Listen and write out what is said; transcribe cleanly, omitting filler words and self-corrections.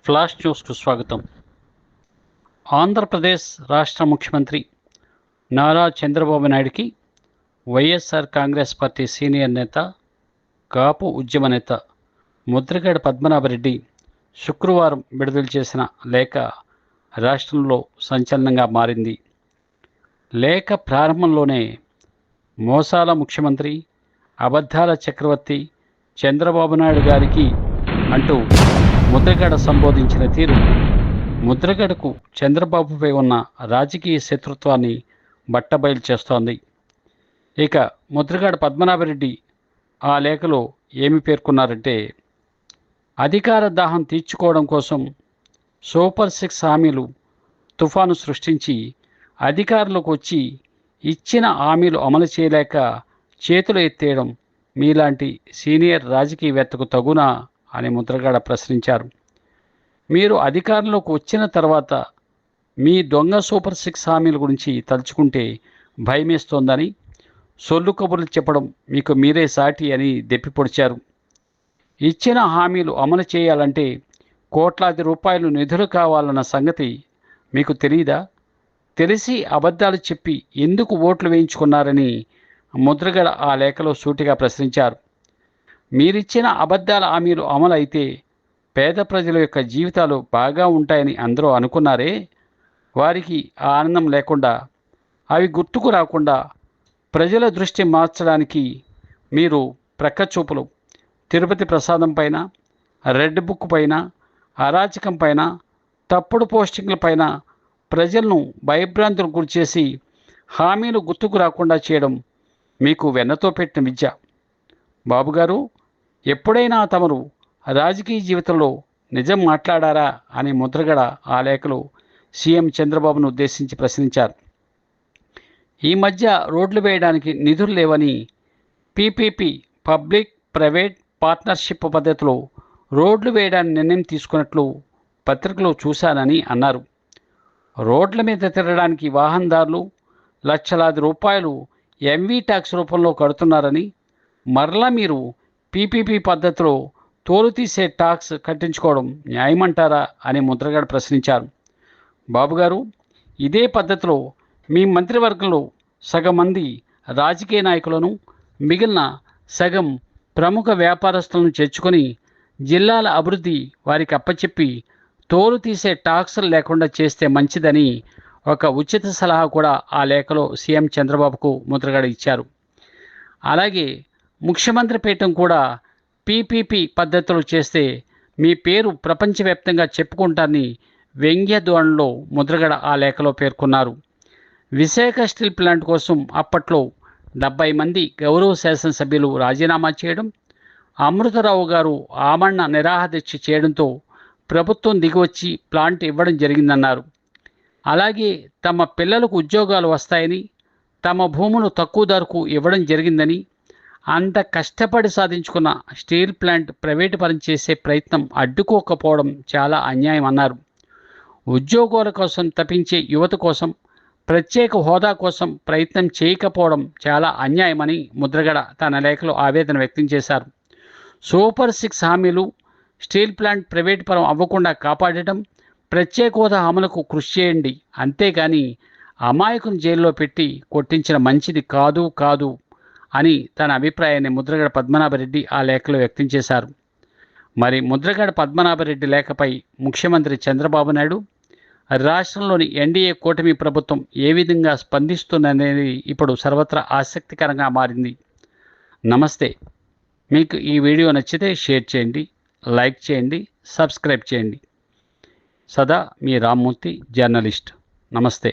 Flash న్యూస్కు స్వాగతం. ఆంధ్రప్రదేశ్ రాష్ట్ర ముఖ్యమంత్రి నారా చంద్రబాబు నాయుడికి వైఎస్ఆర్ కాంగ్రెస్ పార్టీ సీనియర్ నేత, కాపు ఉద్యమ నేత ముద్రగడ పద్మనాభరెడ్డి శుక్రవారం విడుదల చేసిన లేఖ రాష్ట్రంలో సంచలనంగా మారింది. లేఖ ప్రారంభంలోనే మోసాల ముఖ్యమంత్రి, అబద్ధాల చక్రవర్తి చంద్రబాబు నాయుడు గారికి అంటూ ముద్రగడ సంబోధించిన తీరు ముద్రగడకు చంద్రబాబుపై ఉన్న రాజకీయ శత్రుత్వాన్ని బట్టబయలు చేస్తోంది. ఇక ముద్రగడ పద్మనాభరెడ్డి ఆ లేఖలో ఏమి పేర్కొన్నారంటే, అధికార దాహం తీర్చుకోవడం కోసం సూపర్ 6 హామీలు తుఫాను సృష్టించి అధికారులకు వచ్చి ఇచ్చిన హామీలు అమలు చేయలేక చేతులు ఎత్తేయడం మీలాంటి సీనియర్ రాజకీయవేత్తకు తగునా అని ముద్రగడ ప్రశ్నించారు. మీరు అధికారంలోకి వచ్చిన తర్వాత మీ దొంగ సూపర్ 6 హామీల గురించి తలుచుకుంటే భయమేస్తోందని, సొల్లు కబుర్లు చెప్పడం మీకు మీరే సాటి అని దెప్పిపొడిచారు. ఇచ్చిన హామీలు అమలు చేయాలంటే కోట్లాది రూపాయలు నిధులు కావాలన్న సంగతి మీకు తెలియదా? తెలిసి అబద్ధాలు చెప్పి ఎందుకు ఓట్లు వేయించుకున్నారని ముద్రగడ ఆ లేఖలో సూటిగా ప్రశ్నించారు. మీరిచ్చిన అబద్ధాల హామీలు అమలు అయితే పేద ప్రజల యొక్క జీవితాలు బాగా ఉంటాయని అందరూ అనుకున్నారే, వారికి ఆ ఆనందం లేకుండా, అవి గుర్తుకు రాకుండా ప్రజల దృష్టి మార్చడానికి మీరు ప్రక్కచూపులు తిరుపతి ప్రసాదం పైన, రెడ్ బుక్ పైన, అరాచకం పైన, తప్పుడు పోస్టింగ్ల పైన ప్రజలను భయభ్రాంతులకు గురిచేసి హామీలు గుర్తుకు రాకుండా చేయడం మీకు వెన్నతో పెట్టిన విద్య. బాబుగారు, ఎప్పుడైనా తమరు రాజకీయ జీవితంలో నిజం మాట్లాడారా అని ముద్రగడ ఆ లేఖలో సీఎం చంద్రబాబును ఉద్దేశించి ప్రశ్నించారు. ఈ మధ్య రోడ్లు వేయడానికి నిధులు లేవని పీపీపీ పబ్లిక్ ప్రైవేట్ పార్ట్నర్షిప్ పద్ధతిలో రోడ్లు వేయడానికి నిర్ణయం తీసుకున్నట్లు పత్రికలో చూశానని అన్నారు. రోడ్ల మీద తిరగడానికి వాహనదారులు లక్షలాది రూపాయలు ఎంవీ ట్యాక్స్ రూపంలో కడుతున్నారని, మరలా మీరు పీపీపీ పద్ధతిలో తోలు తీసే ట్యాక్స్ కట్టించుకోవడం న్యాయమంటారా అని ముద్రగడ ప్రశ్నించారు. బాబుగారు, ఇదే పద్ధతిలో మీ మంత్రివర్గంలో సగం మంది రాజకీయ నాయకులను, మిగిలిన సగం ప్రముఖ వ్యాపారస్తులను చేర్చుకొని జిల్లాల అభివృద్ధి వారికి అప్పచెప్పి తోలు తీసే ట్యాక్సులు లేకుండా చేస్తే మంచిదని ఒక ఉచిత సలహా కూడా ఆ లేఖలో సీఎం చంద్రబాబుకు ముద్రగడ ఇచ్చారు. అలాగే ముఖ్యమంత్రి పీఠం కూడా పీపీపీ పద్ధతులు చేస్తే మీ పేరు ప్రపంచవ్యాప్తంగా చెప్పుకుంటారని వ్యంగ్య ధోరణిలో ముద్రగడ ఆ లేఖలో పేర్కొన్నారు. విశాఖ స్టీల్ ప్లాంట్ కోసం అప్పట్లో 70 మంది గౌరవ శాసనసభ్యులు రాజీనామా చేయడం, అమృతరావు గారు ఆమరణ నిరాహారదీక్ష చేయడంతో ప్రభుత్వం దిగివచ్చి ప్లాంట్ ఇవ్వడం జరిగిందన్నారు. అలాగే తమ పిల్లలకు ఉద్యోగాలు వస్తాయని, తమ భూములు తక్కువ ధరకు ఇవ్వడం జరిగిందని, అంత కష్టపడి సాధించుకున్న స్టీల్ ప్లాంట్ ప్రైవేటు పరం చేసే ప్రయత్నం అడ్డుకోకపోవడం చాలా అన్యాయం అన్నారు. ఉద్యోగాల కోసం తప్పించే యువత కోసం, ప్రత్యేక హోదా కోసం ప్రయత్నం చేయకపోవడం చాలా అన్యాయమని ముద్రగడ తన లేఖలో ఆవేదన వ్యక్తం చేశారు. సూపర్ 6 హామీలు, స్టీల్ ప్లాంట్ ప్రైవేటు పరం అవ్వకుండా కాపాడటం, ప్రత్యేక హోదా అమలుకు కృషి చేయండి, అంతేగాని అమాయకుని జైల్లో పెట్టి కొట్టించిన మంచిది కాదు అని తన అభిప్రాయాన్ని ముద్రగడ పద్మనాభరెడ్డి ఆ లేఖలో వ్యక్తం చేశారు. మరి ముద్రగడ పద్మనాభరెడ్డి లేఖపై ముఖ్యమంత్రి చంద్రబాబు నాయుడు, రాష్ట్రంలోని ఎన్డీఏ కూటమి ప్రభుత్వం ఏ విధంగా స్పందిస్తుందనేది ఇప్పుడు సర్వత్రా ఆసక్తికరంగా మారింది. నమస్తే. మీకు ఈ వీడియో నచ్చితే షేర్ చేయండి, లైక్ చేయండి, సబ్స్క్రైబ్ చేయండి. సదా మీ రామ్మూర్తి, జర్నలిస్ట్. నమస్తే.